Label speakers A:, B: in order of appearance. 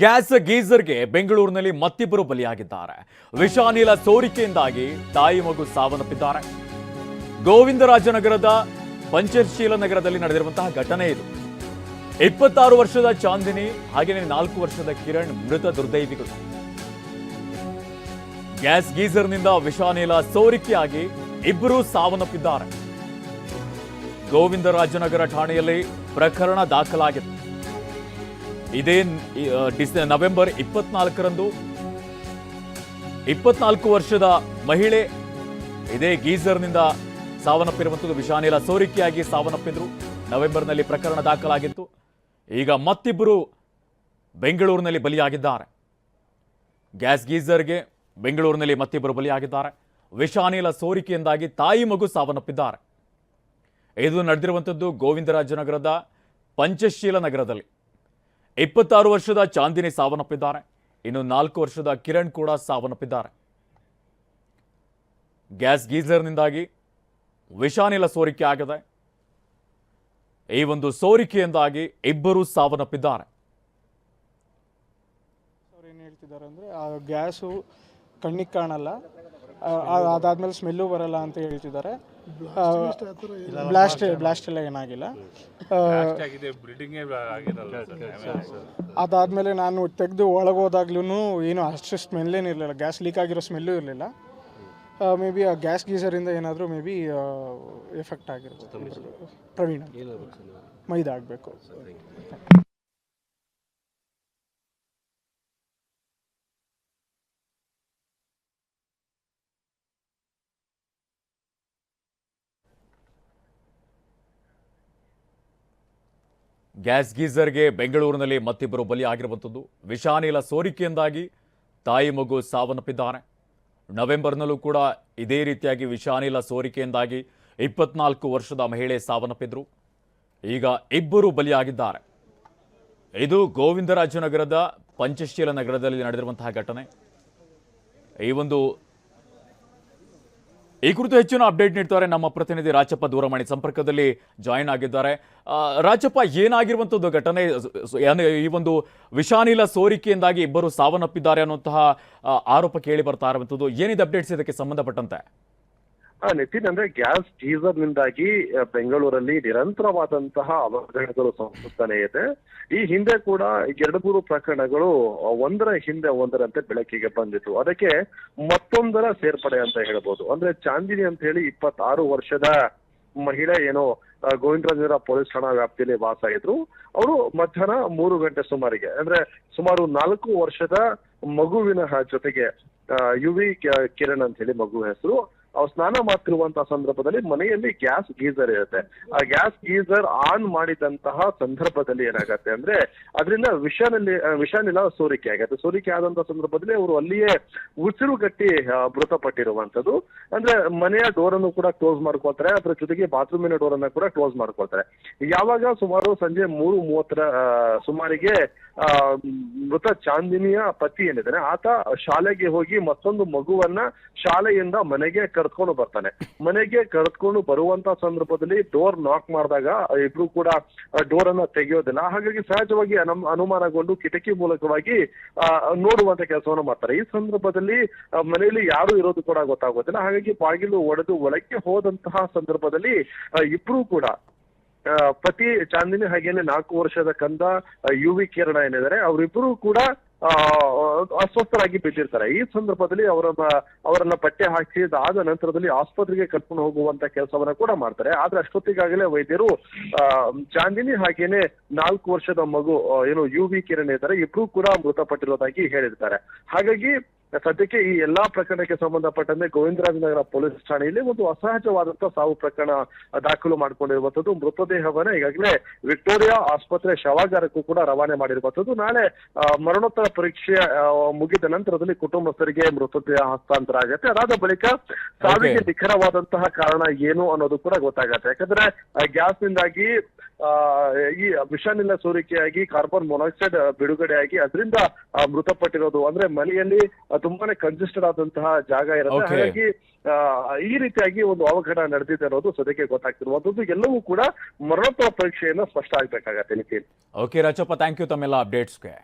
A: Gas ಗೀಸರ್ಗೆ ಬೆಂಗಳೂರಿನಲ್ಲಿ ಮತ್ತಿಬ್ಬರು ಬಲಿಯಾಗಿದ್ದಾರೆ. ವಿಷಾನಿಲ ಸೋರಿಕೆಯಿಂದಾಗಿ ತಾಯಿ ಮಗು ಸಾವನ್ನಪ್ಪಿದ್ದಾರೆ. ಗೋವಿಂದರಾಜನಗರದ ಪಂಚಶೀಲ ನಗರದಲ್ಲಿ ನಡೆದಿರುವಂತಹ ಘಟನೆ ಇದು. 26 ವರ್ಷದ ಚಾಂದಿನಿ ಹಾಗೆಯೇ 4 ವರ್ಷದ ಕಿರಣ್ ಮೃತ ದುರ್ದೈವಿಗಳು. ಗ್ಯಾಸ್ ಗೀಸರ್ನಿಂದ ವಿಷಾನಿಲ ಸೋರಿಕೆಯಾಗಿ ಇಬ್ಬರು ಸಾವನ್ನಪ್ಪಿದ್ದಾರೆ. ಗೋವಿಂದರಾಜನಗರ ಠಾಣೆಯಲ್ಲಿ ಪ್ರಕರಣ ದಾಖಲಾಗಿದೆ. ಇದೇ ನವೆಂಬರ್ 24ರಂದು 24 ವರ್ಷದ ಮಹಿಳೆ ಇದೇ ಗೀಸರ್ನಿಂದ ಸಾವನ್ನಪ್ಪಿರುವಂಥದ್ದು. ವಿಷಾನಿಲ ಸೋರಿಕೆಯಾಗಿ ಸಾವನ್ನಪ್ಪಿದ್ರು. ನವೆಂಬರ್ನಲ್ಲಿ ಪ್ರಕರಣ ದಾಖಲಾಗಿತ್ತು. ಈಗ ಮತ್ತಿಬ್ಬರು ಬೆಂಗಳೂರಿನಲ್ಲಿ ಬಲಿಯಾಗಿದ್ದಾರೆ. ಗ್ಯಾಸ್ ಗೀಸರ್ಗೆ ಬೆಂಗಳೂರಿನಲ್ಲಿ ಮತ್ತಿಬ್ಬರು ಬಲಿಯಾಗಿದ್ದಾರೆ. ವಿಷಾನಿಲ ಸೋರಿಕೆಯಿಂದಾಗಿ ತಾಯಿ ಮಗು ಸಾವನ್ನಪ್ಪಿದ್ದಾರೆ. ಇದು ನಡೆದಿರುವಂಥದ್ದು ಗೋವಿಂದರಾಜನಗರದ ಪಂಚಶೀಲ ನಗರದಲ್ಲಿ. 26 ವರ್ಷದ ಚಾಂದಿನಿ ಸಾವನ್ನಪ್ಪಿದ್ದಾರೆ. ಇನ್ನು 4 ವರ್ಷದ ಕಿರಣ್ ಕೂಡ ಸಾವನ್ನಪ್ಪಿದ್ದಾರೆ. ಗ್ಯಾಸ್ ಗೀಸರ್ನಿಂದಾಗಿ ವಿಷಾನಿಲ ಸೋರಿಕೆ ಆಗಿದೆ. ಈ ಒಂದು ಸೋರಿಕೆಯಿಂದಾಗಿ ಇಬ್ಬರು ಸಾವನ್ನಪ್ಪಿದ್ದಾರೆ.
B: ಅವ್ರು ಏನು ಹೇಳ್ತಿದ್ದಾರೆ ಅಂದರೆ ಆ ಗ್ಯಾಸು ಕಣ್ಣಿಗೆ ಕಾಣಲ್ಲ, ಅದಾದ್ಮೇಲೆ ಸ್ಮೆಲ್ಲು ಬರಲ್ಲ ಅಂತ ಹೇಳ್ತಿದ್ದಾರೆ. ಬ್ಲಾಸ್ಟ್ ಎಲ್ಲ ಏನಾಗಿಲ್ಲ. ಅದಾದಮೇಲೆ ನಾನು ತೆಗೆದು ಒಳಗೋದಾಗ್ಲೂ ಏನು ಅಷ್ಟು ಸ್ಮೆಲ್ಲೇನಿರಲಿಲ್ಲ. ಗ್ಯಾಸ್ ಲೀಕ್ ಆಗಿರೋ ಸ್ಮೆಲ್ಲು ಇರಲಿಲ್ಲ. ಮೇ ಬಿ ಆ ಗ್ಯಾಸ್ ಗೀಸರಿಂದ ಏನಾದರೂ ಮೇ ಬಿ ಎಫೆಕ್ಟ್ ಆಗಿರ್ಬೋದು. ಪ್ರವೀಣ ಮೈದಾ ಆಗಬೇಕು.
A: ಗ್ಯಾಸ್ ಗೀಸರ್ಗೆ ಬೆಂಗಳೂರಿನಲ್ಲಿ ಮತ್ತಿಬ್ಬರು ಬಲಿ ಆಗಿರುವಂಥದ್ದು. ವಿಷಾನಿಲ ಸೋರಿಕೆಯಿಂದಾಗಿ ತಾಯಿ ಮಗು ಸಾವನ್ನಪ್ಪಿದ್ದಾರೆ. ನವೆಂಬರ್ನಲ್ಲೂ ಕೂಡ ಇದೇ ರೀತಿಯಾಗಿ ವಿಷಾನಿಲ ಸೋರಿಕೆಯಿಂದಾಗಿ 24 ವರ್ಷದ ಮಹಿಳೆ ಸಾವನ್ನಪ್ಪಿದ್ರು. ಈಗ ಇಬ್ಬರು ಬಲಿಯಾಗಿದ್ದಾರೆ. ಇದು ಗೋವಿಂದರಾಜನಗರದ ಪಂಚಶೀಲ ನಗರದಲ್ಲಿ ನಡೆದಿರುವಂತಹ ಘಟನೆ. ಈ ಕುರಿತು ಹೆಚ್ಚಿನ ಅಪ್ಡೇಟ್ ನೀಡ್ತಾರೆ ನಮ್ಮ ಪ್ರತಿನಿಧಿ ರಾಜಪ್ಪ ದೂರವಾಣಿ ಸಂಪರ್ಕದಲ್ಲಿ ಜಾಯಿನ್ ಆಗಿದ್ದಾರೆ. ರಾಜಪ್ಪ, ಏನಾಗಿರುವಂಥದ್ದು ಘಟನೆ? ಈ ಒಂದು ವಿಷಾನಿಲ ಸೋರಿಕೆಯಿಂದಾಗಿ ಇಬ್ಬರು ಸಾವನ್ನಪ್ಪಿದ್ದಾರೆ ಅನ್ನುವಂತಹ ಆರೋಪ ಕೇಳಿ ಬರ್ತಾ ಇರುವಂಥದ್ದು. ಏನಿದೆ ಅಪ್ಡೇಟ್ಸ್ ಇದಕ್ಕೆ ಸಂಬಂಧಪಟ್ಟಂತೆ?
C: ನಿತಿನ್, ಅಂದ್ರೆ ಗ್ಯಾಸ್ ಗೀಸರ್ ನಿಂದಾಗಿ ಬೆಂಗಳೂರಲ್ಲಿ ನಿರಂತರವಾದಂತಹ ಅವಘಡಗಳು ಸಂಭವಿಸ್ತಾನೆ ಇದೆ. ಈ ಹಿಂದೆ ಕೂಡ 2-3 ಪ್ರಕರಣಗಳು ಒಂದರ ಹಿಂದೆ ಒಂದರಂತೆ ಬೆಳಕಿಗೆ ಬಂದಿತ್ತು. ಅದಕ್ಕೆ ಮತ್ತೊಂದರ ಸೇರ್ಪಡೆ ಅಂತ ಹೇಳ್ಬೋದು. ಅಂದ್ರೆ ಚಾಂದಿನಿ ಅಂತ ಹೇಳಿ 26 ವರ್ಷದ ಮಹಿಳೆ ಏನೋ ಗೋವಿಂದರಾಜನಗರ ಪೊಲೀಸ್ ಠಾಣಾ ವ್ಯಾಪ್ತಿಯಲ್ಲಿ ವಾಸ ಇದ್ರು. ಅವರು ಮಧ್ಯಾಹ್ನ 3 ಗಂಟೆ ಸುಮಾರಿಗೆ, ಅಂದ್ರೆ ಸುಮಾರು 4 ವರ್ಷದ ಮಗುವಿನ ಜೊತೆಗೆ ಯುವಿ ಕಿರಣ್ ಅಂತ ಹೇಳಿ ಮಗು ಹೆಸರು, ಅವ್ರು ಸ್ನಾನ ಮಾಡ್ತಿರುವಂತಹ ಸಂದರ್ಭದಲ್ಲಿ ಮನೆಯಲ್ಲಿ ಗ್ಯಾಸ್ ಗೀಸರ್ ಇರುತ್ತೆ. ಆ ಗ್ಯಾಸ್ ಗೀಸರ್ ಆನ್ ಮಾಡಿದಂತಹ ಸಂದರ್ಭದಲ್ಲಿ ಏನಾಗತ್ತೆ ಅಂದ್ರೆ ಅದರಿಂದ ವಿಷಾನಿಲ ಸೋರಿಕೆ ಆಗತ್ತೆ. ಸೋರಿಕೆ ಆದಂತಹ ಸಂದರ್ಭದಲ್ಲಿ ಅವರು ಅಲ್ಲಿಯೇ ಉಸಿರುಗಟ್ಟಿ ಮೃತಪಟ್ಟಿರುವಂತದ್ದು. ಅಂದ್ರೆ ಮನೆಯ ಡೋರ್ ಅನ್ನು ಕೂಡ ಕ್ಲೋಸ್ ಮಾಡ್ಕೊಳ್ತಾರೆ, ಅದ್ರ ಜೊತೆಗೆ ಬಾತ್ರೂಮಿನ ಡೋರ್ ಅನ್ನ ಕೂಡ ಕ್ಲೋಸ್ ಮಾಡ್ಕೊಳ್ತಾರೆ. ಯಾವಾಗ ಸುಮಾರು ಸಂಜೆ 3:30ರ ಸುಮಾರಿಗೆ ಮೃತ ಚಾಂದಿನಿಯ ಪತಿ ಏನಿದ್ದಾನೆ ಆತ ಶಾಲೆಗೆ ಹೋಗಿ ಮತ್ತೊಂದು ಮಗುವನ್ನ ಶಾಲೆಯಿಂದ ಮನೆಗೆ ಕರೆದುಕೊಂಡು ಬರ್ತಾನೆ. ಮನೆಗೆ ಕರೆದುಕೊಂಡು ಬರುವಂತ ಸಂದರ್ಭದಲ್ಲಿ ಡೋರ್ ನಾಕ್ ಮಾಡಿದಾಗ ಇಬ್ರು ಕೂಡ ಡೋರ್ ಅನ್ನ ತೆಗೆಯೋದಿಲ್ಲ. ಹಾಗಾಗಿ ಸಹಜವಾಗಿ ಅನುಮಾನಗೊಂಡು ಕಿಟಕಿ ಮೂಲಕವಾಗಿ ನೋಡುವಂತ ಕೆಲಸವನ್ನು ಮಾಡ್ತಾರೆ. ಈ ಸಂದರ್ಭದಲ್ಲಿ ಮನೆಯಲ್ಲಿ ಯಾರು ಇರೋದು ಕೂಡ ಗೊತ್ತಾಗೋದಿಲ್ಲ. ಹಾಗಾಗಿ ಬಾಗಿಲು ಒಡೆದು ಒಳಕ್ಕೆ ಹೋದಂತಹ ಸಂದರ್ಭದಲ್ಲಿ ಇಬ್ರು ಕೂಡ ಪತಿ ಚಾಂದಿನಿ ಹಾಗೇನೆ 4 ವರ್ಷದ ಕಂದ ಯುವಿ ಕಿರಣ ಏನಿದ್ದಾರೆ ಅವರಿಬ್ಬರು ಕೂಡ ಅಸ್ವಸ್ಥರಾಗಿ ಬಿದ್ದಿರ್ತಾರೆ. ಈ ಸಂದರ್ಭದಲ್ಲಿ ಅವರನ್ನ ಪಟ್ಟೆ ಹಾಕಿ ಆದ ನಂತರದಲ್ಲಿ ಆಸ್ಪತ್ರೆಗೆ ಕರ್ಕೊಂಡು ಹೋಗುವಂತ ಕೆಲಸವನ್ನ ಕೂಡ ಮಾಡ್ತಾರೆ. ಆದ್ರೆ ಅಷ್ಟೊತ್ತಿಗಾಗಲೇ ವೈದ್ಯರು ಚಾಂದಿನಿ ಹಾಗೇನೆ 4 ವರ್ಷದ ಮಗು ಏನು ಯುವಿ ಕಿರಣ್ ಇದ್ದಾರೆ ಇಬ್ರು ಕೂಡ ಮೃತಪಟ್ಟಿರೋದಾಗಿ ಹೇಳಿರ್ತಾರೆ. ಹಾಗಾಗಿ ಸದ್ಯಕ್ಕೆ ಈ ಎಲ್ಲಾ ಪ್ರಕರಣಕ್ಕೆ ಸಂಬಂಧಪಟ್ಟಂತೆ ಗೋವಿಂದರಾಜನಗರ ಪೊಲೀಸ್ ಠಾಣೆಯಲ್ಲಿ ಒಂದು ಅಸಹಜವಾದಂತಹ ಸಾವು ಪ್ರಕರಣ ದಾಖಲು ಮಾಡಿಕೊಂಡಿರುವಂತದ್ದು. ಮೃತದೇಹವನ್ನ ಈಗಾಗಲೇ ವಿಕ್ಟೋರಿಯಾ ಆಸ್ಪತ್ರೆ ಶವಾಗಾರಕ್ಕೂ ಕೂಡ ರವಾನೆ ಮಾಡಿರುವಂತದ್ದು. ನಾಳೆ ಮರಣೋತ್ತರ ಪರೀಕ್ಷೆ ಮುಗಿದ ನಂತರದಲ್ಲಿ ಕುಟುಂಬಸ್ಥರಿಗೆ ಮೃತದೇಹ ಹಸ್ತಾಂತರ ಆಗತ್ತೆ. ಅದಾದ ಬಳಿಕ ಸಾವಿಗೆ ನಿಖರವಾದಂತಹ ಕಾರಣ ಏನು ಅನ್ನೋದು ಕೂಡ ಗೊತ್ತಾಗತ್ತೆ. ಯಾಕಂದ್ರೆ ಗ್ಯಾಸ್ ನಿಂದಾಗಿ ಈ ವಿಷಾನಿಲ ಸೋರಿಕೆಯಾಗಿ ಕಾರ್ಬನ್ ಮೊನಾಕ್ಸೈಡ್ ಬಿಡುಗಡೆಯಾಗಿ ಅದರಿಂದ ಮೃತಪಟ್ಟಿರೋದು. ಅಂದ್ರೆ ಮನೆಯಲ್ಲಿ ತುಂಬಾನೇ ಕಂಜೆಸ್ಟೆಡ್ ಆದಂತಹ ಜಾಗ ಇರುತ್ತೆ. ಹಾಗಾಗಿ ಈ ರೀತಿಯಾಗಿ ಒಂದು ಅವಘಡ ನಡೆದಿದೆ ಅನ್ನೋದು ಸದ್ಯಕ್ಕೆ ಗೊತ್ತಾಗ್ತಿರುವಂತದ್ದು. ಎಲ್ಲವೂ ಕೂಡ ಮರಣೋತ್ತರ ಪರೀಕ್ಷೆಯಿಂದ ಸ್ಪಷ್ಟ ಆಗ್ಬೇಕಾಗತ್ತೆ. Nitin,
A: okay Rajappa, thank you ತಮ್ಮೆಲ್ಲ ಅಪ್ಡೇಟ್ಸ್ಗೆ.